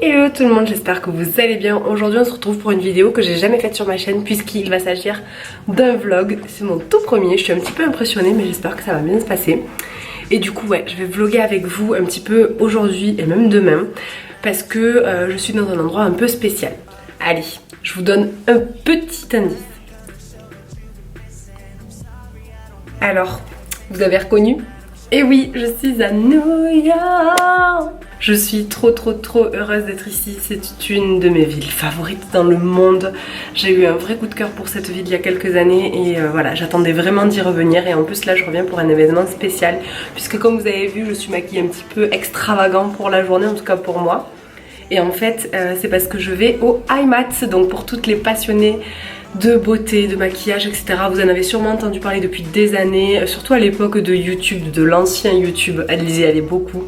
Hello tout le monde, j'espère que vous allez bien. Aujourd'hui on se retrouve pour une vidéo que j'ai jamais faite sur ma chaîne puisqu'il va s'agir d'un vlog. C'est mon tout premier, je suis un petit peu impressionnée mais j'espère que ça va bien se passer. Et du coup ouais, je vais vlogger avec vous un petit peu aujourd'hui et même demain parce que je suis dans un endroit un peu spécial. Allez, je vous donne un petit indice. Alors, vous avez reconnu ? Et oui, je suis à New York. Je suis trop heureuse d'être ici. C'est une de mes villes favorites dans le monde. J'ai eu un vrai coup de cœur pour cette ville il y a quelques années et voilà, j'attendais vraiment d'y revenir. Et en plus là, je reviens pour un événement spécial puisque comme vous avez vu, je suis maquillée un petit peu extravagant pour la journée, en tout cas pour moi. Et en fait, c'est parce que je vais au IMATS, donc pour toutes les passionnées de beauté, de maquillage, etc. Vous en avez sûrement entendu parler depuis des années, surtout à l'époque de YouTube, de l'ancien YouTube. Alizée y allait beaucoup.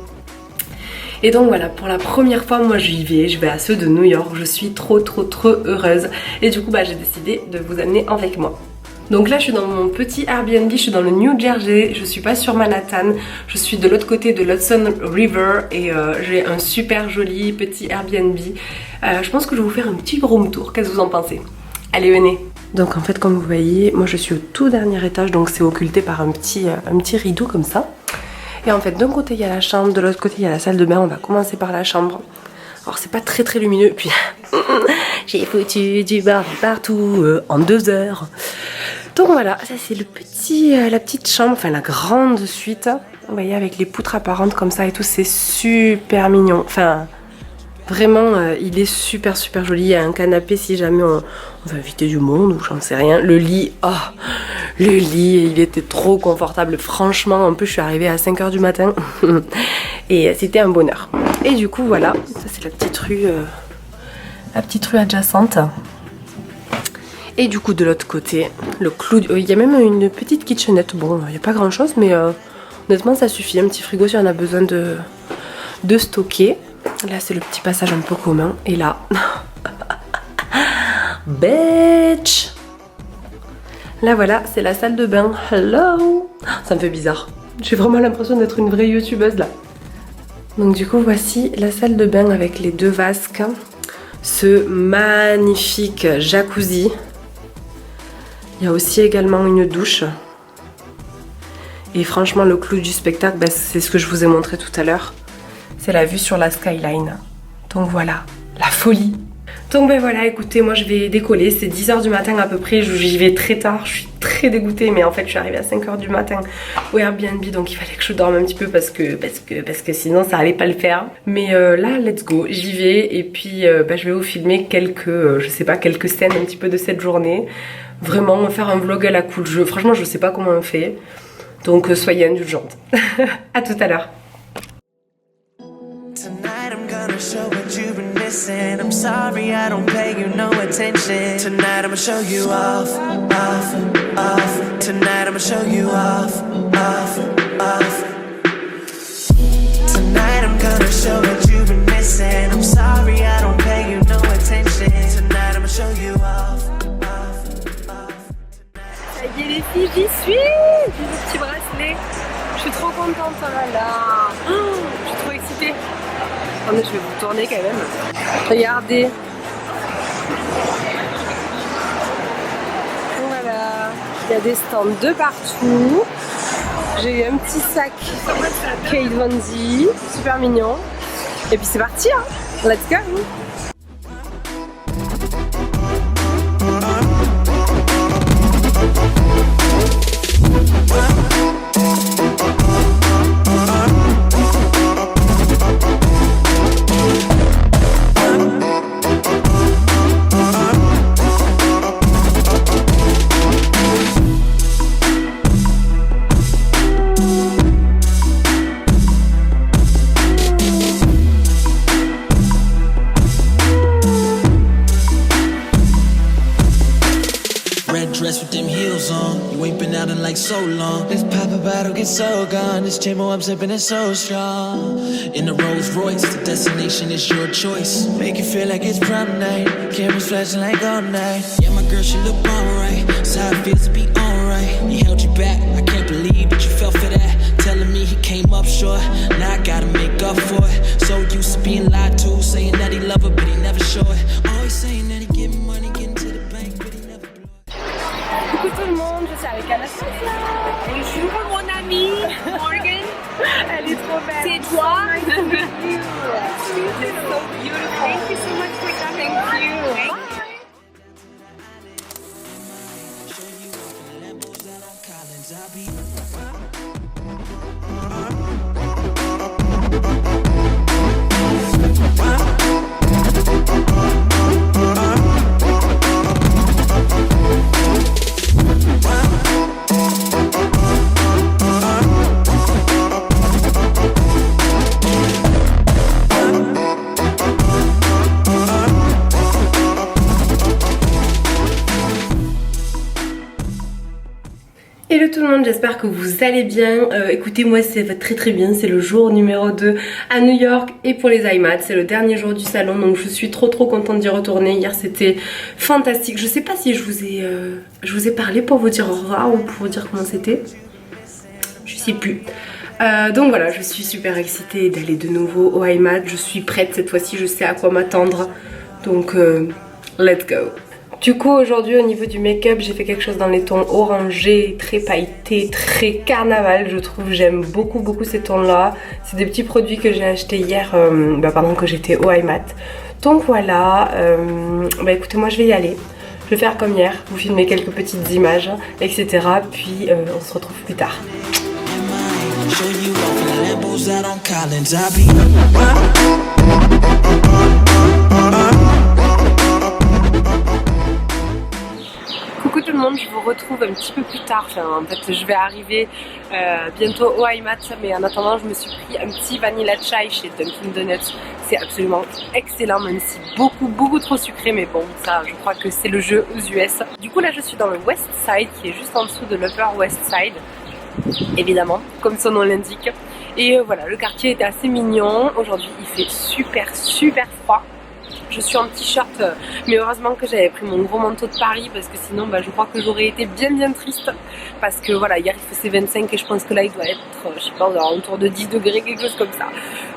Et donc voilà, pour la première fois, moi je vais à ceux de New York. Je suis trop heureuse. Et du coup, j'ai décidé de vous amener avec moi. Donc là, je suis dans mon petit Airbnb, je suis dans le New Jersey, je suis pas sur Manhattan, je suis de l'autre côté de l'Hudson River et j'ai un super joli petit Airbnb. Je pense que je vais vous faire un petit room tour, qu'est-ce que vous en pensez ? Allez, venez. Donc en fait, comme vous voyez, moi je suis au tout dernier étage, donc c'est occulté par un petit rideau comme ça. Et en fait, d'un côté il y a la chambre, de l'autre côté il y a la salle de bain. On va commencer par la chambre. Alors c'est pas très lumineux, puis j'ai foutu du bar partout en 2 heures. Donc voilà, ça c'est la petite chambre, enfin la grande suite. Vous voyez, avec les poutres apparentes comme ça et tout, c'est super mignon. Enfin, vraiment, il est super joli. Il y a un canapé si jamais on va inviter du monde ou j'en sais rien. Le lit, le lit, il était trop confortable. Franchement, en plus je suis arrivée à 5 h du matin et c'était un bonheur. Et du coup, voilà, ça c'est la petite rue adjacente. Et du coup, de l'autre côté, le clou. Il y a même une petite kitchenette. Bon, il n'y a pas grand chose, mais honnêtement, ça suffit. Un petit frigo si on a besoin de stocker. Là, c'est le petit passage un peu commun. Et là, bitch! Là, voilà, c'est la salle de bain. Hello! Ça me fait bizarre. J'ai vraiment l'impression d'être une vraie youtubeuse là. Donc, du coup, voici la salle de bain avec les 2 vasques. Ce magnifique jacuzzi. Il y a aussi également une douche. Et franchement, le clou du spectacle, c'est ce que je vous ai montré tout à l'heure. C'est la vue sur la skyline. Donc voilà, la folie. Donc voilà, écoutez, moi je vais décoller. C'est 10 h du matin à peu près. J'y vais très tard. Je suis très dégoûtée. Mais en fait, je suis arrivée à 5 h du matin au Airbnb. Donc il fallait que je dorme un petit peu parce que sinon ça allait pas le faire. Mais là, let's go. J'y vais. Et puis je vais vous filmer quelques scènes un petit peu de cette journée. Vraiment faire un vlog à la cool. Franchement, je sais pas comment on fait. Donc soyez indulgentes. À tout à l'heure. Show what you've been missing. I'm sorry I don't pay you no attention. Tonight I'ma show you off. Tonight I'ma show you off. Tonight I'm gonna show what you've been missing. I'm sorry I don't pay you no attention. Tonight I'ma show you off. Ça y est les filles, j'y suis. J'ai le petit bracelet. Je suis trop contente, là. Je suis trop excitée. Attendez, je vais vous tourner quand même. Regardez. Voilà. Il y a des stands de partout. J'ai eu un petit sac Kate Von D. Super mignon. Et puis c'est parti, hein. Let's go. Dress with them heels on. You ain't been out in like so long. Let's pop a bottle, get so gone. This J-Mo I'm sipping is so strong. In the Rolls Royce, the destination is your choice. Make you feel like it's prom night. Cameras flashing like all night. Yeah, my girl, she look alright. That's how it feels to be alright. He held you back, I can't believe that you fell for that. Telling me he came up short. Now I gotta make up for it. So used to being lied to, saying that he loved monde, je suis avec Anastasia. Bonjour mon ami Morgan. Elle est trop belle. C'est toi. It's so beautiful. Thank you so much for coming. Thank you. Hello tout le monde, j'espère que vous allez bien. Écoutez, moi ça va très bien, c'est le jour numéro 2 à New York et pour les IMAT, c'est le dernier jour du salon, donc je suis trop contente d'y retourner. Hier c'était fantastique, je sais pas si je vous ai parlé pour vous dire au revoir ou pour vous dire comment c'était, je sais plus. Donc voilà, je suis super excitée d'aller de nouveau au IMAT, je suis prête cette fois-ci, je sais à quoi m'attendre, donc let's go. Du coup aujourd'hui au niveau du make-up j'ai fait quelque chose dans les tons orangés, très pailletés, très carnaval je trouve, j'aime beaucoup ces tons là. C'est des petits produits que j'ai achetés hier pendant que j'étais au IMAT. Donc voilà, écoutez moi je vais y aller, je vais faire comme hier, vous filmer quelques petites images etc. Puis on se retrouve plus tard. Coucou tout le monde, je vous retrouve un petit peu plus tard. Enfin, en fait, je vais arriver bientôt au IMAT, mais en attendant, je me suis pris un petit vanilla chai chez Dunkin Donuts. C'est absolument excellent, même si beaucoup trop sucré, mais bon, ça, je crois que c'est le jeu aux US. Du coup, là, je suis dans le West Side, qui est juste en dessous de l'Upper West Side, évidemment, comme son nom l'indique. Et voilà, le quartier était assez mignon. Aujourd'hui, il fait super froid. Je suis en t-shirt, mais heureusement que j'avais pris mon gros manteau de Paris parce que sinon je crois que j'aurais été bien triste parce que voilà, hier il faisait 25 et je pense que là il doit être, je sais pas, autour de 10 degrés, quelque chose comme ça.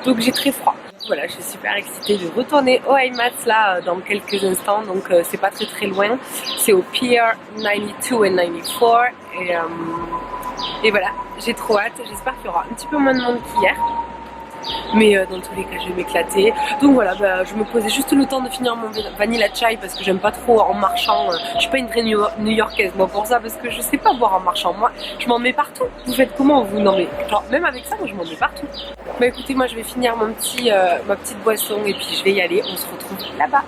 Donc j'ai très froid. Voilà, je suis super excitée de retourner au IMAT là dans quelques instants, donc c'est pas très loin. C'est au Pier 92 et 94 et voilà, j'ai trop hâte. J'espère qu'il y aura un petit peu moins de monde qu'hier. Mais dans tous les cas je vais m'éclater. Donc voilà, je me posais juste le temps de finir mon vanilla chai parce que j'aime pas trop en marchant. Je suis pas une vraie new-yorkaise moi pour ça parce que je sais pas boire en marchant. Moi je m'en mets partout. Vous faites comment vous? Non mais genre, même avec ça moi je m'en mets partout. Bah écoutez, moi je vais finir ma petite boisson et puis je vais y aller. On se retrouve là-bas.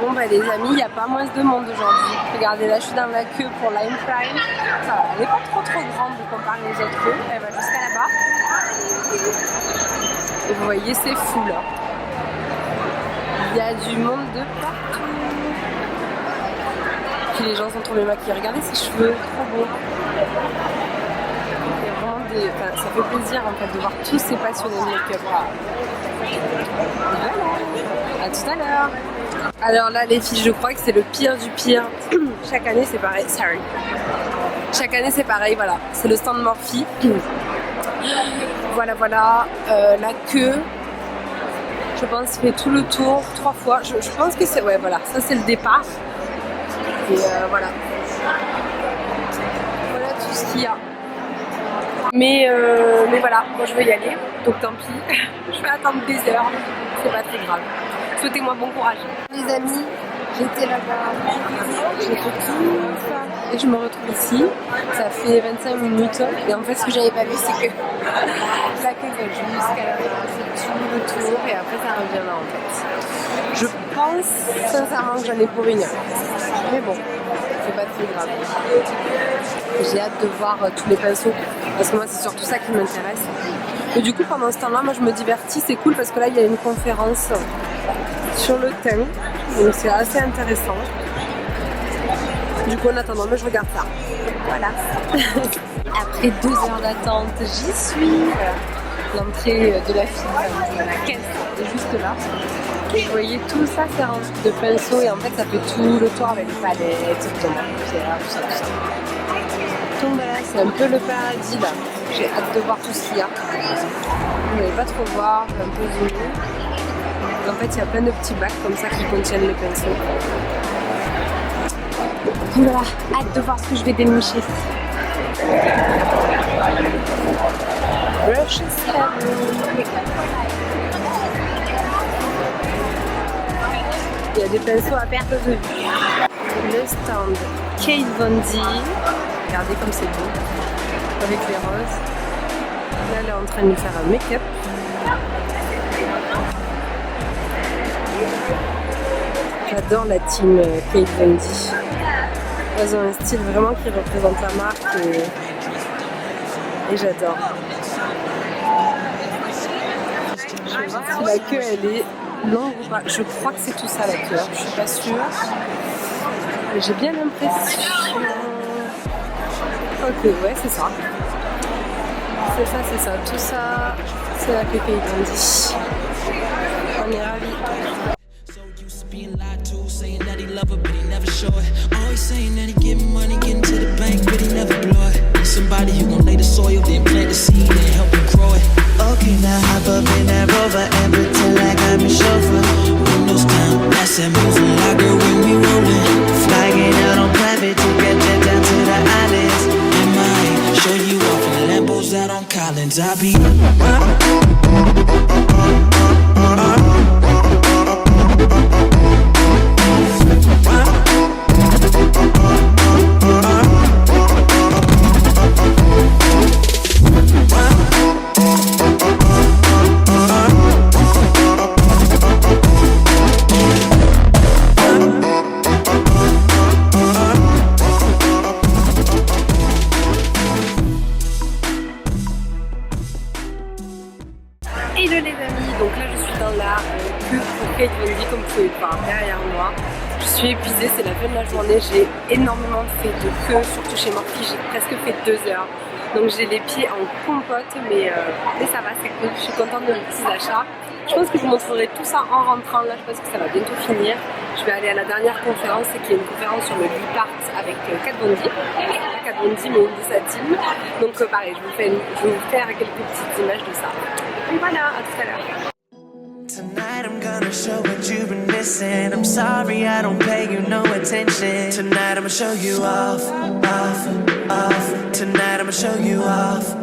Bon les amis, il n'y a pas moins de monde aujourd'hui. Regardez, là je suis dans la queue pour Lime Prime. Elle n'est pas trop grande comparée aux autres queues. Elle va jusqu'à là-bas. Et vous voyez, c'est fou là. Il y a du monde de partout. Puis les gens sont trop bien maquillés. Regardez ses cheveux, trop beaux. Il y a vraiment ça fait plaisir en fait de voir tous ces passionnés de make-up. Voilà. À tout à l'heure. Alors là les filles, je crois que c'est le pire du pire. Chaque année c'est pareil. Sorry. Chaque année c'est pareil, voilà. C'est le stand Morphe. Voilà, la queue, je pense, fait tout le tour 3 fois. Je pense que c'est, ouais, voilà, ça c'est le départ. Et voilà. Voilà tout ce qu'il y a. Mais voilà, moi je veux y aller, donc tant pis. Je vais attendre des heures, c'est pas très grave. Souhaitez-moi bon courage. Les amis, j'étais là-bas, j'ai fait tout ça et je me retrouve ici. Ça fait 25 minutes et en fait ce que j'avais pas vu c'est que la queue va jusqu'à la fin, c'est tout le tour et après ça revient là en fait. Je pense sincèrement que j'en ai pour 1 heure. Mais bon, c'est pas très grave. J'ai hâte de voir tous les pinceaux parce que moi c'est surtout ça qui m'intéresse. Et du coup pendant ce temps-là, moi je me divertis, c'est cool parce que là il y a une conférence sur le teint, donc c'est assez intéressant. Du coup en attendant, moi je regarde ça. Voilà. Après 2 heures d'attente, j'y suis. L'entrée de la file, de la caisse est juste là. Et vous voyez tout ça, c'est un truc de pinceau et en fait ça fait tout le tour avec les palettes, tout ça. Donc voilà, c'est un peu le paradis là. J'ai hâte de voir tout ce qu'il y a. Vous n'allez pas trop voir, je vais un peu zoomer. En fait, il y a plein de petits bacs comme ça qui contiennent les pinceaux. Voilà, hâte de voir ce que je vais dénicher. Brush is heaven. Il y a des pinceaux à perte de vue. Le stand Kate Von D. Regardez comme c'est beau. Avec les roses. Là, elle est en train de lui faire un make-up. J'adore la team Kate Von D. Elles ont un style vraiment qui représente la marque et j'adore. Je vais voir si la queue elle est longue ou pas. Je crois que c'est tout ça la queue, je suis pas sûre. Mais j'ai bien l'impression. Ok, ouais, c'est ça. C'est ça. Tout ça, c'est la queue Kate Von D. On est ravis. Being lied to, saying that he love her, but he never show it. Always saying that he getting money, getting to the bank, but he never blow it. Need somebody who gon' lay the soil, then plant the seed, and help him grow it. Okay, now hop up in that Rover and pretend like I'm your chauffeur. Windows down, that's that moving like girl when we rollin'. Flying out on private to get that down to the islands. MIA, show you off in Lambos out on Collins. I be. Hello les amis, donc là je suis dans la queue pour Kate Von D comme vous pouvez le voir derrière moi. Je suis épuisée, c'est la fin de la journée, j'ai énormément fait de queue, surtout chez Morphy, j'ai presque fait 2 heures. Donc j'ai les pieds en compote, mais ça va, c'est cool, je suis contente de mes petits achats. Je pense que je vous montrerai tout ça en rentrant, là je pense que ça va bientôt finir. Je vais aller à la dernière conférence, c'est qu'il y a une conférence sur le lip art avec Kate Von D. Pas Kate Von D mais une de sa team. Donc pareil, je vais vous faire quelques petites images de ça. Et voilà, à tout à l'heure. Tonight I'm gonna show what you've been missing. I'm sorry I don't pay you no attention. Tonight I'ma show you off. Tonight I'ma show you off.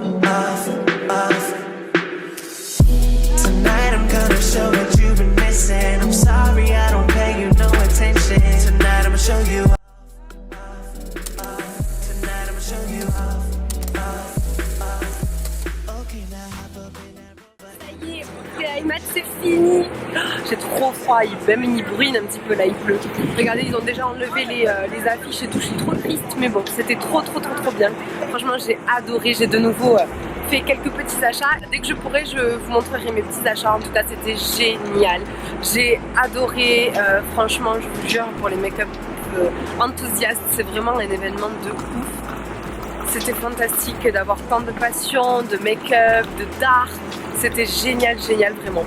Tonight I'm gonna show what you've been missing. I'm sorry I don't pay you no attention. Tonight I'ma show you off. Tonight I'ma show you off. Okay, now hop up in that. Ça y est, IMAX c'est fini. J'ai trop froid, même il brûle un petit peu là, il pleut. Regardez, ils ont déjà enlevé les affiches et tout, je suis trop triste, mais bon, c'était trop bien. Franchement, j'ai adoré, j'ai de nouveau fait quelques petits achats. Dès que je pourrai, je vous montrerai mes petits achats. En tout cas, c'était génial. J'ai adoré, franchement, je vous jure, pour les make-up enthousiastes, c'est vraiment un événement de ouf. C'était fantastique d'avoir tant de passion, de make-up, d'art. C'était génial vraiment.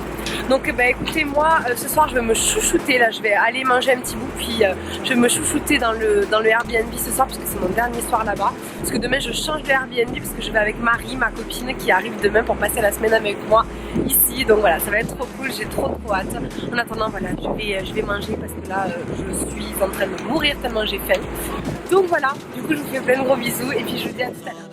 Donc bah écoutez, moi ce soir je vais me chouchouter, là je vais aller manger un petit bout, puis je vais me chouchouter dans le Airbnb ce soir parce que c'est mon dernier soir là-bas. Parce que demain je change de Airbnb parce que je vais avec Marie, ma copine, qui arrive demain pour passer la semaine avec moi ici. Donc voilà, ça va être trop cool, j'ai trop hâte. En attendant voilà, je vais manger parce que là je suis en train de mourir tellement j'ai faim. Donc voilà, du coup je vous fais plein de gros bisous et puis je vous dis à tout à l'heure.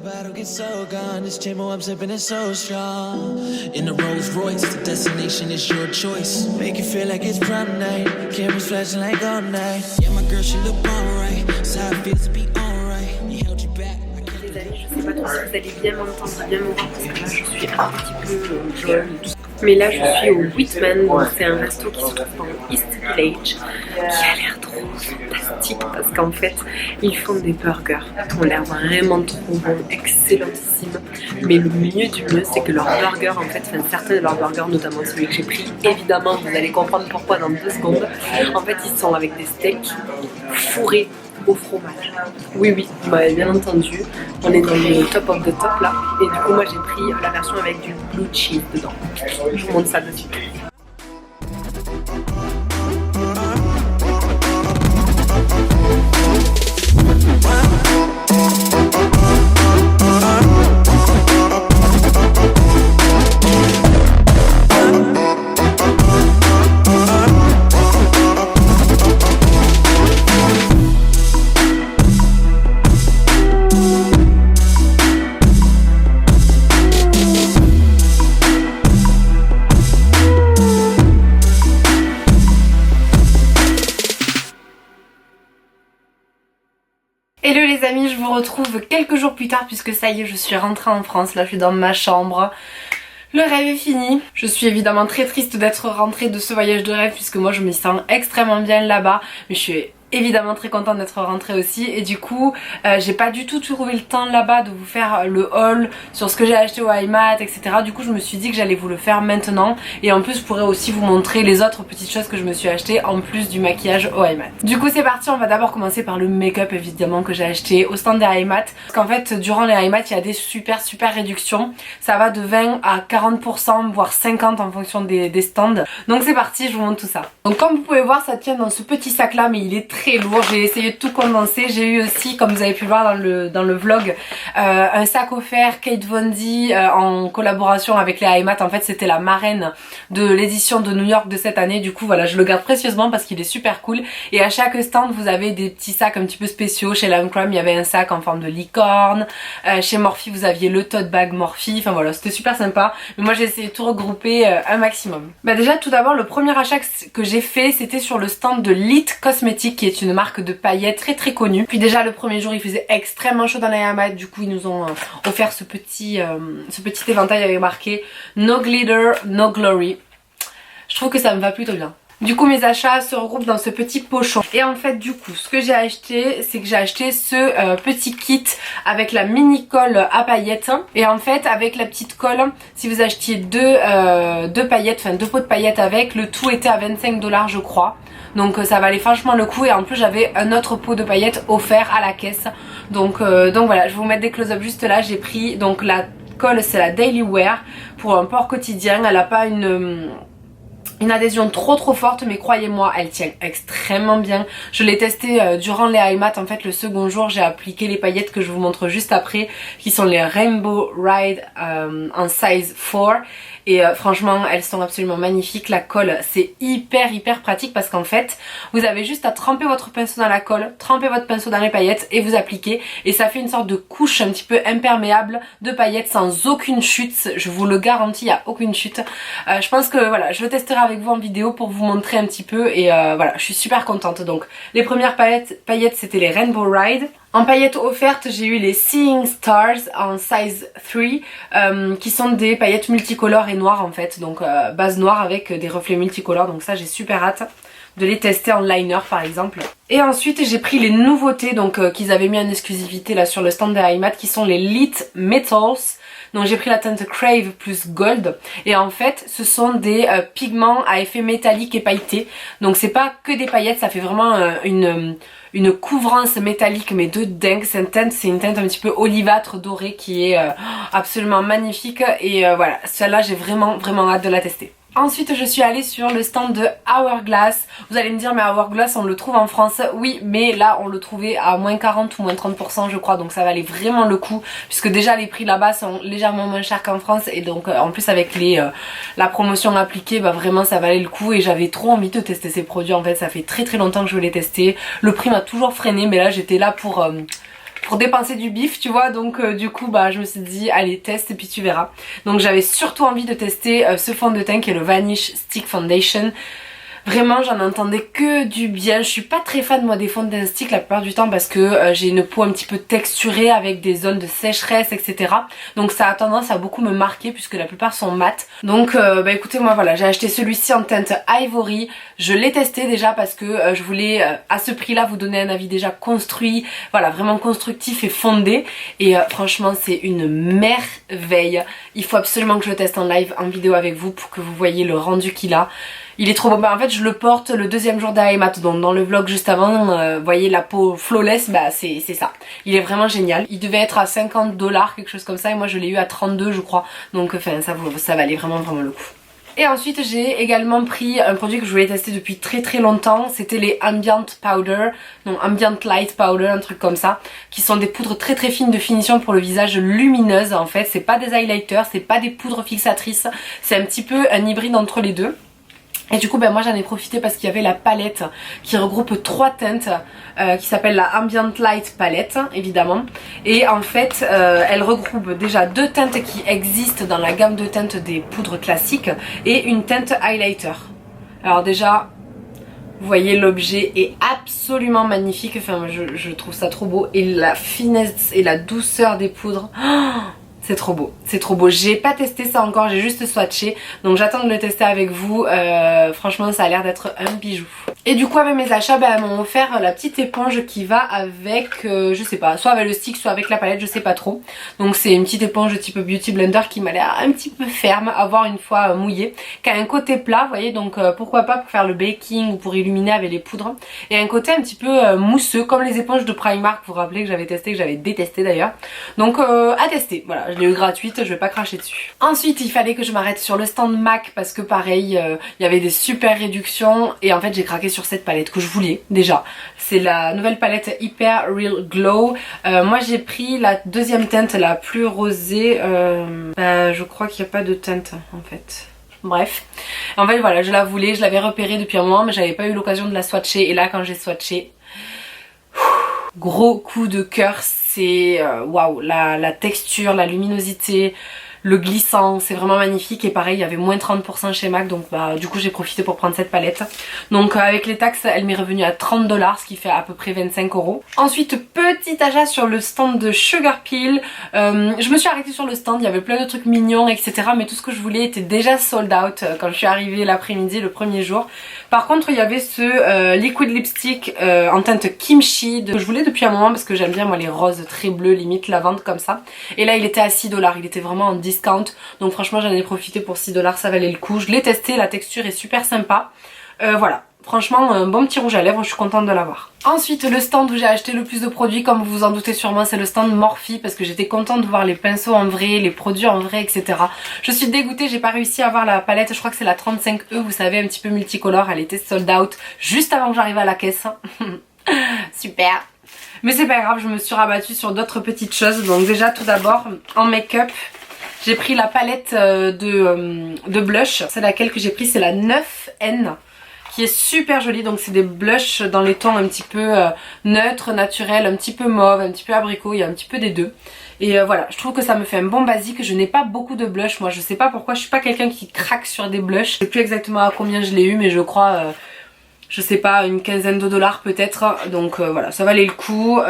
Battle gets so gone. This chamber I'm sipping is so strong. In the Rolls Royce, the destination is your choice. Make you feel like it's prom night. Cameras flashing like all night. Yeah, my girl, she look alright. So how it feels to be alright. He held you back. Les amis, je sais pas trop si vous allez bien m'entendre, bien me voir parce que là je suis un petit peu jaune et tout ça. Mais là je suis au Whitman, donc c'est un resto qui se trouve dans East Village, qui a l'air trop fantastique parce qu'en fait ils font des burgers qui ont l'air vraiment trop bons, excellentissimes. Mais le mieux du mieux c'est que leurs burgers en fait, enfin certains de leurs burgers, notamment celui que j'ai pris, évidemment vous allez comprendre pourquoi dans 2 secondes. En fait ils sont avec des steaks fourrés au fromage. Oui, vous m'avez bien entendu. On est dans le top of the top là. Et du coup moi j'ai pris la version avec du blue cheese dedans. Je vous montre ça de suite. les amis, je vous retrouve quelques jours plus tard puisque ça y est, je suis rentrée en France. Là, je suis dans ma chambre. Le rêve est fini. Je suis évidemment très triste d'être rentrée de ce voyage de rêve puisque moi je me sens extrêmement bien là-bas. Mais je suis évidemment très contente d'être rentrée aussi et du coup j'ai pas du tout trouvé le temps là-bas de vous faire le haul sur ce que j'ai acheté au IMAT, etc. Du coup je me suis dit que j'allais vous le faire maintenant et en plus je pourrais aussi vous montrer les autres petites choses que je me suis achetées en plus du maquillage au IMAT. Du coup c'est parti, on va d'abord commencer par le make-up évidemment que j'ai acheté au stand des IMAT parce qu'en fait durant les IMAT il y a des super réductions, ça va de 20 à 40% voire 50 en fonction des stands. Donc c'est parti, je vous montre tout ça. Donc comme vous pouvez voir ça tient dans ce petit sac là mais il est très lourd, j'ai essayé de tout condenser. J'ai eu aussi, comme vous avez pu le voir dans le vlog, un sac offert Kate Von D en collaboration avec les IMAT. En fait c'était la marraine de l'édition de New York de cette année, du coup voilà je le garde précieusement parce qu'il est super cool. Et à chaque stand vous avez des petits sacs un petit peu spéciaux. Chez Lancôme il y avait un sac en forme de licorne, chez Morphe vous aviez le tote bag Morphe, enfin voilà c'était super sympa. Mais moi j'ai essayé de tout regrouper un maximum. Bah déjà tout d'abord le premier achat que j'ai fait c'était sur le stand de Lit Cosmetics qui est une marque de paillettes très connue. Puis déjà le premier jour il faisait extrêmement chaud dans les IMAT, du coup ils nous ont offert ce petit éventail avec marqué No Glitter, No Glory. Je trouve que ça me va plutôt bien. Du coup mes achats se regroupent dans ce petit pochon. Et en fait du coup ce que j'ai acheté c'est que j'ai acheté ce petit kit avec la mini colle à paillettes. Et en fait avec la petite colle, si vous achetiez deux paillettes, enfin deux pots de paillettes avec, le tout était à 25 $ je crois. Donc ça valait franchement le coup et en plus j'avais un autre pot de paillettes offert à la caisse. Donc voilà, je vais vous mettre des close-up juste là. J'ai pris donc la colle, c'est la Daily Wear pour un port quotidien. Elle n'a pas une adhésion trop forte mais croyez-moi elle tient extrêmement bien. Je l'ai testé durant les IMAT. En fait le second jour j'ai appliqué les paillettes que je vous montre juste après qui sont les Rainbow Ride en size 4 et franchement elles sont absolument magnifiques. La colle c'est hyper pratique parce qu'en fait vous avez juste à tremper votre pinceau dans la colle, tremper votre pinceau dans les paillettes et vous appliquez et ça fait une sorte de couche un petit peu imperméable de paillettes sans aucune chute. Je vous le garantis, il n'y a aucune chute. Je pense que voilà je le testerai avec vous en vidéo pour vous montrer un petit peu et voilà je suis super contente. Donc les premières paillettes c'était les Rainbow Ride. En paillettes offertes j'ai eu les Seeing Stars en size 3 qui sont des paillettes multicolores et noires en fait, donc base noire avec des reflets multicolores, donc ça j'ai super hâte de les tester en liner par exemple. Et ensuite j'ai pris les nouveautés donc qu'ils avaient mis en exclusivité là sur le stand des IMAT qui sont les Lit Metals. Donc j'ai pris la teinte Crave plus Gold et en fait ce sont des pigments à effet métallique et pailleté. Donc c'est pas que des paillettes, ça fait vraiment une couvrance métallique mais de dingue. C'est une teinte un petit peu olivâtre dorée qui est absolument magnifique et voilà celle-là j'ai vraiment hâte de la tester. Ensuite je suis allée sur le stand de Hourglass. Vous allez me dire mais Hourglass on le trouve en France. Oui mais là on le trouvait à moins 40 ou moins 30% je crois, donc ça valait vraiment le coup puisque déjà les prix là-bas sont légèrement moins chers qu'en France et donc en plus avec la promotion appliquée bah vraiment ça valait le coup et j'avais trop envie de tester ces produits. En fait ça fait très longtemps que je veux les tester. Le prix m'a toujours freiné mais là j'étais là pour dépenser du bif tu vois, donc du coup bah je me suis dit allez teste et puis tu verras. Donc j'avais surtout envie de tester ce fond de teint qui est le Vanish Stick Foundation. Vraiment j'en entendais que du bien. Je suis pas très fan moi des fonds de teint stick la plupart du temps parce que j'ai une peau un petit peu texturée avec des zones de sécheresse etc. Donc ça a tendance à beaucoup me marquer puisque la plupart sont mat. Donc bah écoutez moi voilà j'ai acheté celui-ci en teinte Ivory. Je l'ai testé déjà parce que je voulais à ce prix là vous donner un avis déjà construit, voilà vraiment constructif et fondé et franchement c'est une merveille. Il faut absolument que je le teste en live en vidéo avec vous pour que vous voyez le rendu qu'il a. Il est trop beau. Bah en fait je le porte le deuxième jour d'IMAT, donc dans le vlog juste avant vous voyez la peau flawless, bah c'est ça. Il est vraiment génial. Il devait être à 50 $, quelque chose comme ça et moi je l'ai eu à 32 je crois, donc enfin ça valait vraiment le coup. Et ensuite j'ai également pris un produit que je voulais tester depuis très longtemps, c'était les Ambient Powder, non Ambient Light Powder, un truc comme ça, qui sont des poudres très fines de finition pour le visage, lumineuses en fait. C'est pas des highlighters, c'est pas des poudres fixatrices, c'est un petit peu un hybride entre les deux. Et du coup ben moi j'en ai profité parce qu'il y avait la palette qui regroupe 3 teintes qui s'appelle la Ambient Light Palette évidemment. Et en fait elle regroupe déjà 2 teintes qui existent dans la gamme de teintes des poudres classiques et une teinte highlighter. Alors déjà Vous voyez, l'objet est absolument magnifique, enfin je trouve ça trop beau. Et la finesse et la douceur des poudres, oh, c'est trop beau, c'est trop beau. J'ai pas testé ça encore, j'ai juste swatché, donc j'attends de le tester avec vous. Franchement ça a l'air d'être un bijou. Et du coup avec mes achats, elles m'ont offert la petite éponge qui va avec, je sais pas, soit avec le stick, soit avec la palette, je sais pas trop. Donc c'est une petite éponge type Beauty Blender qui m'a l'air un petit peu ferme à voir une fois mouillée, qui a un côté plat, vous voyez, donc pourquoi pas pour faire le baking ou pour illuminer avec les poudres. Et un côté un petit peu mousseux, comme les éponges de Primark, vous vous rappelez que j'avais testé, que j'avais détesté d'ailleurs. Donc à tester, voilà, je l'ai eu gratuite, je vais pas cracher dessus. Ensuite il fallait que je m'arrête sur le stand MAC parce que pareil, il y avait des super réductions et en fait j'ai craqué sur cette palette que je voulais déjà. C'est la nouvelle palette Hyper Real Glow. Moi j'ai pris la deuxième teinte, la plus rosée. Je crois qu'il n'y a pas de teinte en fait. Bref, en fait voilà, je la voulais, je l'avais repérée depuis un moment mais j'avais pas eu l'occasion de la swatcher et là quand j'ai swatché, gros coup de cœur. C'est waouh, la texture, la luminosité, le glissant, c'est vraiment magnifique. Et pareil, il y avait moins 30% chez MAC, donc du coup j'ai profité pour prendre cette palette. Donc avec les taxes, elle m'est revenue à 30 $, ce qui fait à peu près 25 €. Ensuite, petit achat sur le stand de Sugar Peel. Je me suis arrêtée sur le stand, il y avait plein de trucs mignons, etc. Mais tout ce que je voulais était déjà sold out quand je suis arrivée l'après-midi, le premier jour. Par contre, il y avait ce liquid lipstick en teinte kimchi que je voulais depuis un moment parce que j'aime bien moi les roses très bleus, limite lavande comme ça. Et là, il était à 6 $, il était vraiment en discount. Donc franchement j'en ai profité pour 6 $, ça valait le coup. Je l'ai testé, la texture est super sympa. Voilà, franchement un bon petit rouge à lèvres, je suis contente de l'avoir. Ensuite le stand où j'ai acheté le plus de produits, comme vous vous en doutez sûrement, c'est le stand Morphe parce que j'étais contente de voir les pinceaux en vrai, les produits en vrai, etc. Je suis dégoûtée, j'ai pas réussi à avoir la palette, je crois que c'est la 35E, vous savez, un petit peu multicolore, elle était sold out juste avant que j'arrive à la caisse. Super. Mais c'est pas grave, je me suis rabattue sur d'autres petites choses. Donc déjà tout d'abord en make-up, j'ai pris la palette de blush. C'est laquelle que j'ai pris, c'est la 9N qui est super jolie. Donc c'est des blushs dans les tons un petit peu neutres, naturels, un petit peu mauve, un petit peu abricot, il y a un petit peu des deux. Et voilà, je trouve que ça me fait un bon basique. Je n'ai pas beaucoup de blush, moi je sais pas pourquoi, je suis pas quelqu'un qui craque sur des blushs. Je sais plus exactement à combien je l'ai eu mais je crois... je sais pas, une quinzaine de $ peut-être. Donc voilà, ça valait le coup.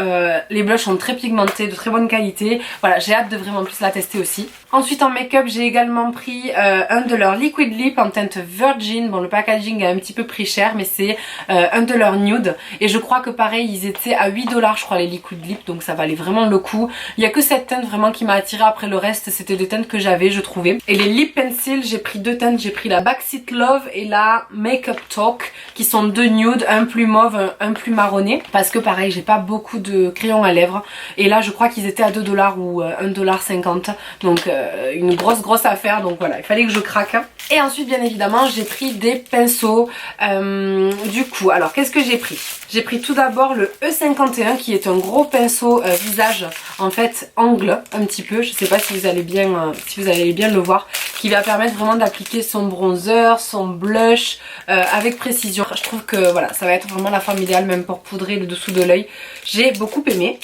Les blushs sont très pigmentés, de très bonne qualité. Voilà, j'ai hâte de vraiment plus la tester aussi. Ensuite en make-up, j'ai également pris un de leurs liquid lip en teinte Virgin. Bon, le packaging a un petit peu pris cher, mais c'est un de leurs nude. Et je crois que pareil, ils étaient à 8 $, je crois, les liquid lip. Donc ça valait vraiment le coup. Il y a que cette teinte vraiment qui m'a attirée. Après le reste, c'était des teintes que j'avais, je trouvais. Et les lip pencil, j'ai pris deux teintes. J'ai pris la Backseat Love et la Makeup Talk, qui sont deux nude, un plus mauve, un plus marronné, parce que pareil j'ai pas beaucoup de crayons à lèvres et là je crois qu'ils étaient à 2 $ ou 1,50 $, donc une grosse affaire. Donc voilà, il fallait que je craque. Et ensuite bien évidemment j'ai pris des pinceaux. Du coup alors qu'est-ce que j'ai pris? J'ai pris tout d'abord le E51 qui est un gros pinceau visage, en fait angle un petit peu, je sais pas si vous allez bien le voir, qui va permettre vraiment d'appliquer son bronzer, son blush avec précision. Je trouve que voilà, ça va être vraiment la forme idéale même pour poudrer le dessous de l'œil. J'ai beaucoup aimé.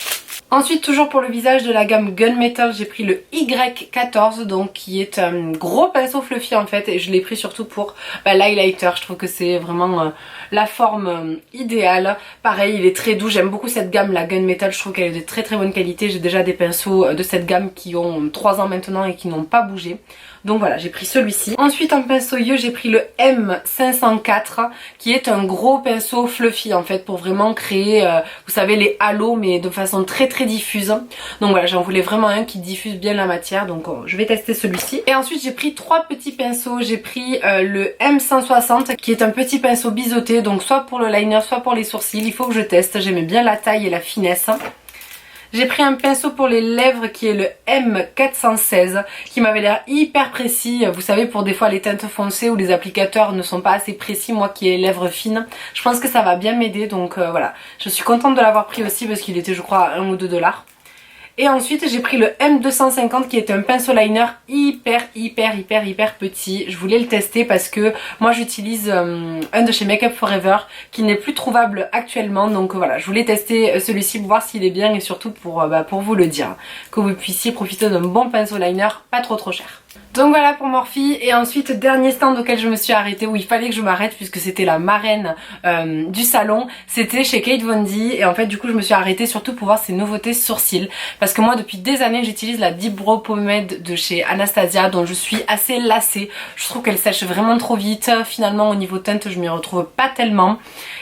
Ensuite toujours pour le visage de la gamme Gunmetal, j'ai pris le Y14 donc qui est un gros pinceau fluffy en fait, et je l'ai pris surtout pour l'highlighter. Je trouve que c'est vraiment la forme idéale. Pareil, il est très doux, j'aime beaucoup cette gamme, la Gunmetal, je trouve qu'elle est de très bonne qualité. J'ai déjà des pinceaux de cette gamme qui ont 3 ans maintenant et qui n'ont pas bougé. Donc voilà, j'ai pris celui-ci. Ensuite en pinceau yeux, j'ai pris le M504 qui est un gros pinceau fluffy en fait pour vraiment créer, vous savez, les halos mais de façon très diffuse. Donc voilà, j'en voulais vraiment un qui diffuse bien la matière, donc je vais tester celui-ci. Et ensuite j'ai pris 3 petits pinceaux. J'ai pris le M160 qui est un petit pinceau biseauté, donc soit pour le liner soit pour les sourcils. Il faut que je teste, j'aimais bien la taille et la finesse. J'ai pris un pinceau pour les lèvres qui est le M416 qui m'avait l'air hyper précis. Vous savez, pour des fois les teintes foncées où les applicateurs ne sont pas assez précis, moi qui ai les lèvres fines, je pense que ça va bien m'aider. Donc voilà, je suis contente de l'avoir pris aussi parce qu'il était je crois à 1 ou 2 $. Et ensuite j'ai pris le M250 qui est un pinceau liner hyper petit. Je voulais le tester parce que moi j'utilise un de chez Makeup Forever qui n'est plus trouvable actuellement. Donc voilà, je voulais tester celui-ci pour voir s'il est bien et surtout pour vous le dire. Que vous puissiez profiter d'un bon pinceau liner pas trop cher. Donc voilà pour Morphe. Et ensuite dernier stand auquel je me suis arrêtée, où il fallait que je m'arrête puisque c'était la marraine du salon, c'était chez Kate Von D. Et en fait du coup je me suis arrêtée surtout pour voir ses nouveautés sourcils, parce que moi depuis des années j'utilise la Deep Brow Pomade de chez Anastasia, dont je suis assez lassée. Je trouve qu'elle sèche vraiment trop vite, finalement au niveau teinte je m'y retrouve pas tellement.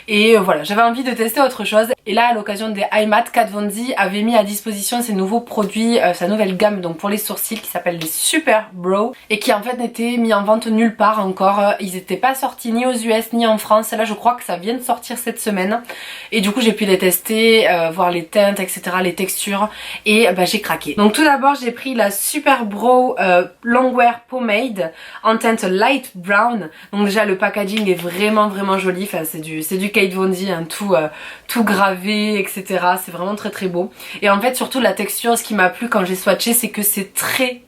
Et voilà, j'avais envie de tester autre chose. Et là à l'occasion des iMat, Kate Von D avait mis à disposition ses nouveaux produits, sa nouvelle gamme donc pour les sourcils qui s'appelle les Super Brow, et qui en fait n'étaient mis en vente nulle part encore. Ils n'étaient pas sortis ni aux US ni en France. Là je crois que ça vient de sortir cette semaine. Et du coup j'ai pu les tester, voir les teintes, etc., les textures. Et bah, j'ai craqué. Donc tout d'abord j'ai pris la Super Brow Longwear Pomade en teinte light brown. Donc déjà le packaging est vraiment joli. Enfin c'est du Kate Von D, hein, tout gravé, etc. C'est vraiment très beau. Et en fait surtout la texture, ce qui m'a plu quand j'ai swatché, c'est que c'est très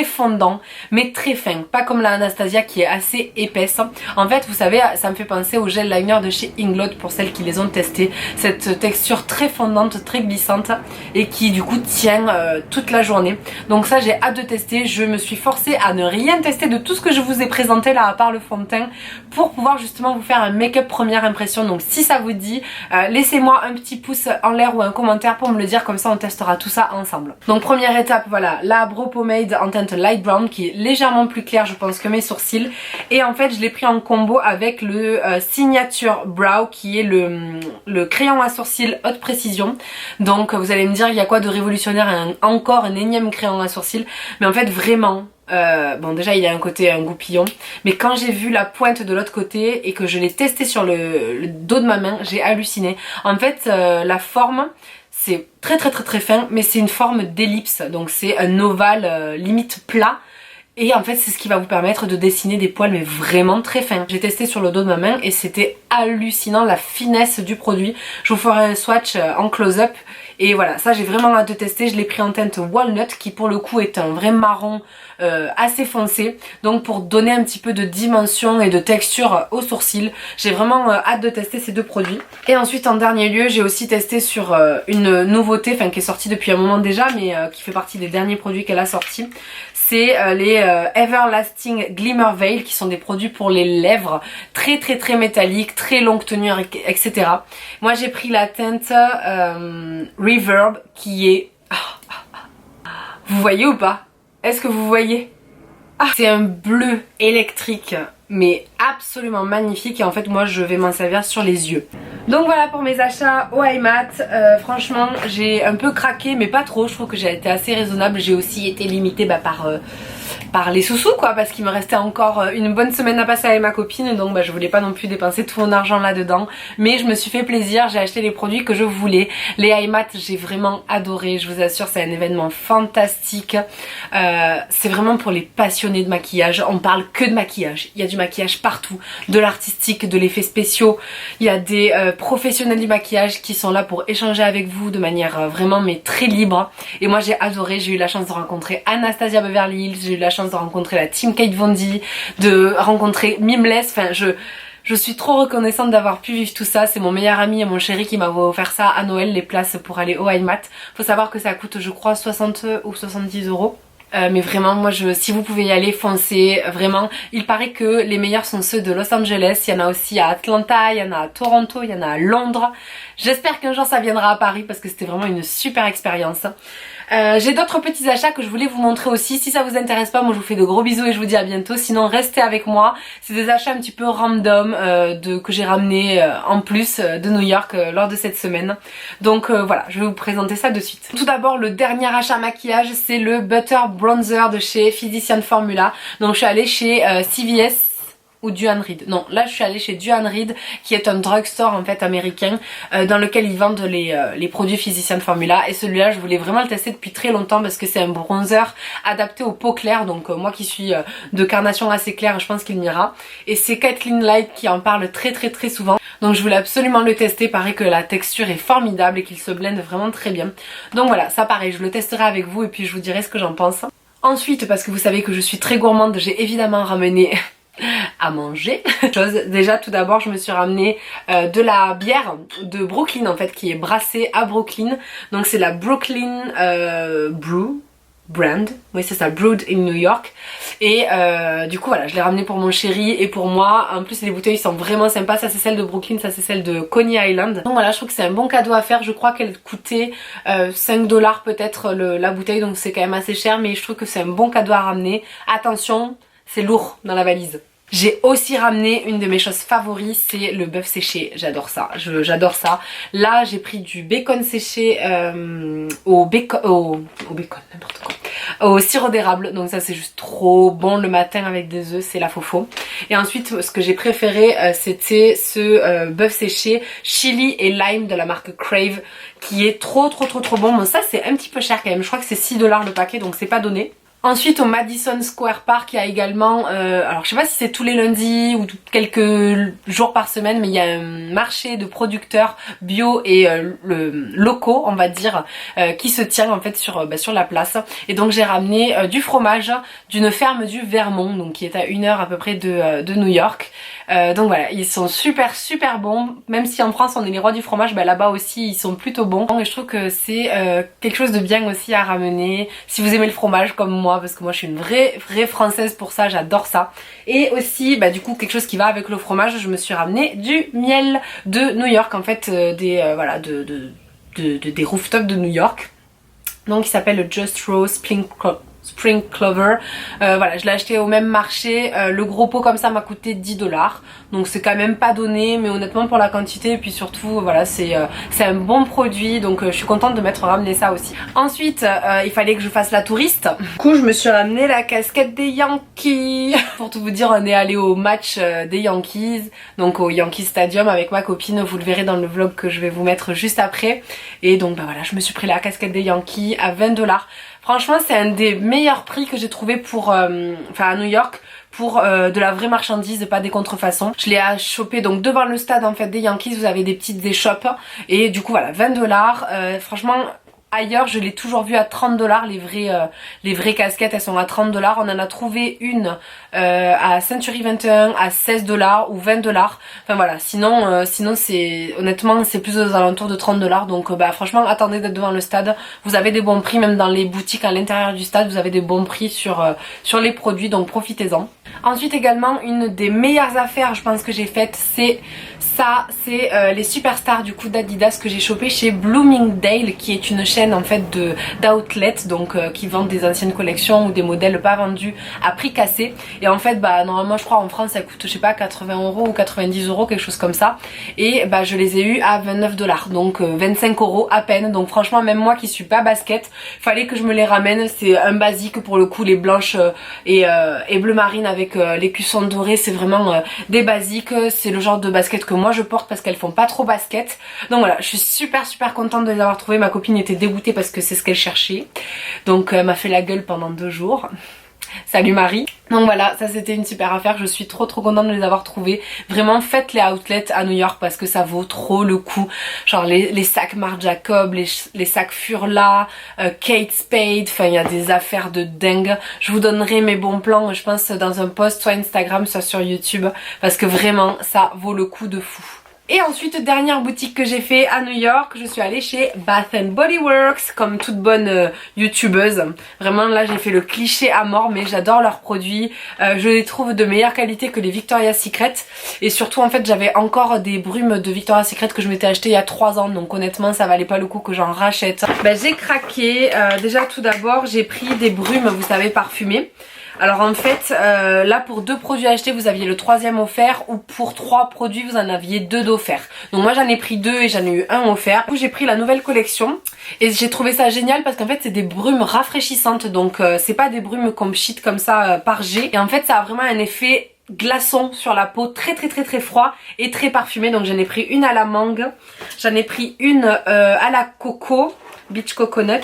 fondant, mais très fin, pas comme la Anastasia qui est assez épaisse. En fait vous savez, ça me fait penser au gel liner de chez Inglot pour celles qui les ont testés. Cette texture très fondante, très glissante et qui du coup tient toute la journée. Donc ça j'ai hâte de tester. Je me suis forcée à ne rien tester de tout ce que je vous ai présenté là à part le fond de teint, pour pouvoir justement vous faire un make-up première impression. Donc si ça vous dit, laissez-moi un petit pouce en l'air ou un commentaire pour me le dire, comme ça on testera tout ça ensemble. Donc première étape, voilà, la Brow Pomade en teinte light brown qui est légèrement plus clair je pense que mes sourcils, et en fait je l'ai pris en combo avec le Signature Brow qui est le crayon à sourcils haute précision. Donc vous allez me dire il y a quoi de révolutionnaire à encore un énième crayon à sourcils, mais en fait vraiment bon déjà il a un goupillon, mais quand j'ai vu la pointe de l'autre côté et que je l'ai testé sur le dos de ma main, j'ai halluciné. En fait la forme c'est très fin, mais c'est une forme d'ellipse, donc c'est un ovale limite plat. Et en fait c'est ce qui va vous permettre de dessiner des poils mais vraiment très fins. J'ai testé sur le dos de ma main et c'était hallucinant la finesse du produit. Je vous ferai un swatch en close-up. Et voilà, ça j'ai vraiment hâte de tester. Je l'ai pris en teinte Walnut qui pour le coup est un vrai marron assez foncé. Donc pour donner un petit peu de dimension et de texture aux sourcils, j'ai vraiment hâte de tester ces deux produits. Et ensuite en dernier lieu j'ai aussi testé sur une nouveauté, enfin qui est sortie depuis un moment déjà, mais qui fait partie des derniers produits qu'elle a sortis. C'est les Everlasting Glimmer Veil qui sont des produits pour les lèvres très métalliques, très longue tenue, etc. Moi j'ai pris la teinte Reverb qui est... Vous voyez ou pas? Est-ce que vous voyez? C'est un bleu électrique mais absolument magnifique, et en fait moi je vais m'en servir sur les yeux. Donc voilà pour mes achats au iMat. Franchement j'ai un peu craqué mais pas trop, je trouve que j'ai été assez raisonnable. J'ai aussi été limitée par les sous-sous quoi, parce qu'il me restait encore une bonne semaine à passer avec ma copine, donc je voulais pas non plus dépenser tout mon argent là-dedans, mais je me suis fait plaisir, j'ai acheté les produits que je voulais. Les iMat j'ai vraiment adoré, je vous assure c'est un événement fantastique. C'est vraiment pour les passionnés de maquillage, on parle que de maquillage, il y a du maquillage partout, de l'artistique, de l'effet spéciaux, il y a des professionnels du maquillage qui sont là pour échanger avec vous de manière vraiment mais très libre, et moi j'ai adoré. J'ai eu la chance de rencontrer Anastasia Beverly Hills, j'ai eu la chance de rencontrer la team Kate Von D, de rencontrer Mimless, enfin je suis trop reconnaissante d'avoir pu vivre tout ça. C'est mon meilleur ami et mon chéri qui m'a offert ça à Noël, les places pour aller au iMat. Faut savoir que ça coûte je crois 60 ou 70 euros. Mais vraiment moi si vous pouvez y aller, foncez, vraiment. Il paraît que les meilleurs sont ceux de Los Angeles, il y en a aussi à Atlanta, il y en a à Toronto, il y en a à Londres. J'espère qu'un jour ça viendra à Paris parce que c'était vraiment une super expérience. J'ai d'autres petits achats que je voulais vous montrer aussi. Si ça vous intéresse pas, moi je vous fais de gros bisous et je vous dis à bientôt. Sinon restez avec moi. C'est des achats un petit peu random que j'ai ramené en plus de New York lors de cette semaine. Donc voilà, je vais vous présenter ça de suite. Tout d'abord le dernier achat maquillage, c'est le Butter Bronzer de chez Physician Formula. Donc je suis allée chez CVS ou Duane Reade. Non, là je suis allée chez Duane Reade qui est un drugstore en fait américain dans lequel ils vendent les produits Physician Formula, et celui-là je voulais vraiment le tester depuis très longtemps parce que c'est un bronzer adapté aux peaux claires, donc moi qui suis de carnation assez claire je pense qu'il m'ira, et c'est Kathleen Light qui en parle très souvent, donc je voulais absolument le tester. Pareil que la texture est formidable et qu'il se blende vraiment très bien, donc voilà, ça pareil je le testerai avec vous et puis je vous dirai ce que j'en pense. Ensuite, parce que vous savez que je suis très gourmande, j'ai évidemment ramené à manger. Déjà tout d'abord je me suis ramené de la bière de Brooklyn en fait, qui est brassée à Brooklyn, donc c'est la Brooklyn Brew. Brand, oui c'est ça, Brewed in New York. Et du coup voilà, je l'ai ramené pour mon chéri et pour moi. En plus les bouteilles sont vraiment sympas, ça c'est celle de Brooklyn, ça c'est celle de Coney Island. Donc voilà, je trouve que c'est un bon cadeau à faire. Je crois qu'elle coûtait 5 $ peut-être la bouteille, donc c'est quand même assez cher, mais je trouve que c'est un bon cadeau à ramener. Attention, c'est lourd dans la valise. J'ai aussi ramené une de mes choses favorites, c'est le bœuf séché. J'adore ça, j'adore ça. Là j'ai pris du bacon séché au bacon, n'importe quoi, au sirop d'érable. Donc ça c'est juste trop bon le matin avec des œufs, c'est la fofo. Et ensuite ce que j'ai préféré c'était ce bœuf séché chili et lime de la marque Crave, qui est trop bon. Bon ça c'est un petit peu cher quand même, je crois que c'est 6 $ le paquet, donc c'est pas donné. Ensuite au Madison Square Park il y a également, alors je sais pas si c'est tous les lundis ou quelques jours par semaine, mais il y a un marché de producteurs bio et locaux on va dire, qui se tient en fait sur la place. Et donc j'ai ramené du fromage d'une ferme du Vermont, donc qui est à 1 heure à peu près de New York. Donc voilà, ils sont super bons, même si en France on est les rois du fromage, là-bas aussi ils sont plutôt bons. Et je trouve que c'est quelque chose de bien aussi à ramener si vous aimez le fromage comme moi, parce que moi je suis une vraie française pour ça, j'adore ça. Et aussi du coup quelque chose qui va avec le fromage, je me suis ramené du miel de New York en fait, des rooftops de New York. Donc il s'appelle le Just Rose Spring Clover. Voilà, je l'ai acheté au même marché. Le gros pot comme ça m'a coûté 10 $. Donc c'est quand même pas donné, mais honnêtement pour la quantité et puis surtout voilà, c'est un bon produit. Donc je suis contente de m'être ramené ça aussi. Ensuite il fallait que je fasse la touriste. Du coup je me suis ramené la casquette des Yankees. Pour tout vous dire, on est allé au match des Yankees, donc au Yankee Stadium avec ma copine. Vous le verrez dans le vlog que je vais vous mettre juste après. Et donc voilà, je me suis pris la casquette des Yankees à 20 $. Franchement c'est un des meilleurs prix que j'ai trouvé pour, à New York, pour de la vraie marchandise, pas des contrefaçons. Je l'ai chopé donc devant le stade en fait des Yankees, vous avez des petites échoppes et du coup voilà 20 $. Franchement ailleurs je l'ai toujours vu à 30 $, les vraies casquettes elles sont à 30 $. On en a trouvé une à Century 21 à 16 $ ou 20 $. Enfin voilà, sinon c'est honnêtement c'est plus aux alentours de 30 $. Donc franchement attendez d'être devant le stade, vous avez des bons prix, même dans les boutiques à l'intérieur du stade vous avez des bons prix sur les produits, donc profitez-en. Ensuite également une des meilleures affaires je pense que j'ai faites, c'est ça, c'est les superstars du coup d'Adidas que j'ai chopé chez Bloomingdale, qui est une chaîne en fait d'outlet, donc qui vendent des anciennes collections ou des modèles pas vendus à prix cassé. Et en fait normalement je crois en France ça coûte je sais pas 80 € ou 90 €, quelque chose comme ça, et je les ai eu à 29 $, donc 25 € à peine. Donc franchement même moi qui suis pas basket, fallait que je me les ramène. C'est un basique pour le coup, les blanches et bleu marine avec les cuissons dorés, c'est vraiment des basiques. C'est le genre de basket que moi je porte parce qu'elles font pas trop basket. Donc voilà, je suis super contente de les avoir trouvées. Ma copine était dégoûtée parce que c'est ce qu'elle cherchait, donc elle m'a fait la gueule pendant 2 jours. Salut Marie. Donc voilà, ça c'était une super affaire, je suis trop contente de les avoir trouvées. Vraiment faites les outlets à New York parce que ça vaut trop le coup. Genre les sacs Marc Jacob, les sacs Furla, Kate Spade, enfin il y a des affaires de dingue. Je vous donnerai mes bons plans je pense dans un post, soit Instagram soit sur YouTube, parce que vraiment ça vaut le coup de fou. Et ensuite, dernière boutique que j'ai fait à New York, je suis allée chez Bath & Body Works, comme toute bonne youtubeuse. Vraiment là j'ai fait le cliché à mort, mais j'adore leurs produits. Je les trouve de meilleure qualité que les Victoria's Secret. Et surtout en fait j'avais encore des brumes de Victoria's Secret que je m'étais acheté il y a 3 ans. Donc honnêtement ça valait pas le coup que j'en rachète. J'ai craqué. Déjà tout d'abord j'ai pris des brumes, vous savez, parfumées. Alors en fait là pour 2 produits achetés vous aviez le 3e offert, ou pour 3 produits vous en aviez 2 d'offert. Donc moi j'en ai pris 2 et j'en ai eu 1 offert. Du coup j'ai pris la nouvelle collection et j'ai trouvé ça génial parce qu'en fait c'est des brumes rafraîchissantes, donc c'est pas des brumes comme shit comme ça par jet, et en fait ça a vraiment un effet glaçon sur la peau, très froid et très parfumé. Donc j'en ai pris une à la mangue, j'en ai pris une à la coco, beach coconut.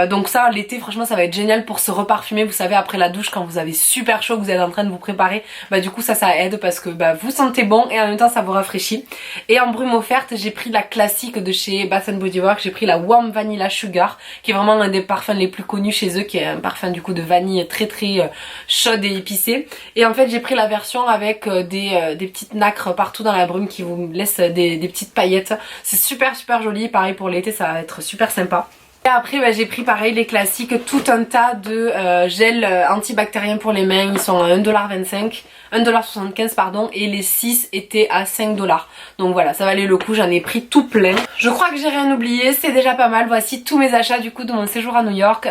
Donc ça l'été franchement ça va être génial pour se reparfumer, vous savez, après la douche quand vous avez super chaud, que vous êtes en train de vous préparer, du coup ça aide parce que vous sentez bon et en même temps ça vous rafraîchit. Et en brume offerte j'ai pris la classique de chez Bath & Body Works, j'ai pris la Warm Vanilla Sugar, qui est vraiment un des parfums les plus connus chez eux, qui est un parfum du coup de vanille très chaude et épicée. Et en fait j'ai pris la version avec des petites nacres partout dans la brume qui vous laissent des petites paillettes. C'est super joli, pareil pour l'été ça va être super sympa. Et après bah, j'ai pris pareil les classiques, tout un tas de gel antibactérien pour les mains. Ils sont à 1,25$, 1,75$ pardon, et les 6 étaient à 5$. Donc voilà, ça valait le coup, j'en ai pris tout plein. Je crois que j'ai rien oublié, c'est déjà pas mal. Voici tous mes achats du coup de mon séjour à New York.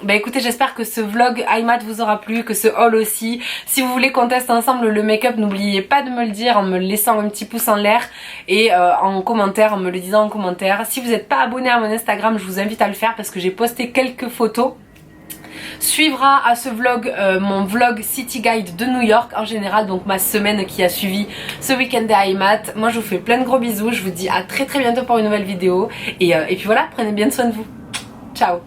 Bah écoutez, j'espère que ce vlog iMat vous aura plu, que ce haul aussi. Si vous voulez qu'on teste ensemble le make-up, n'oubliez pas de me le dire en me laissant un petit pouce en l'air et en commentaire, en me le disant en commentaire. Si vous n'êtes pas abonné à mon Instagram, je vous invite à le faire parce que j'ai posté quelques photos. Suivra à ce vlog mon vlog City Guide de New York en général, donc ma semaine qui a suivi ce week-end des iMat. Moi je vous fais plein de gros bisous, je vous dis à très bientôt pour une nouvelle vidéo et puis voilà, prenez bien soin de vous. Ciao.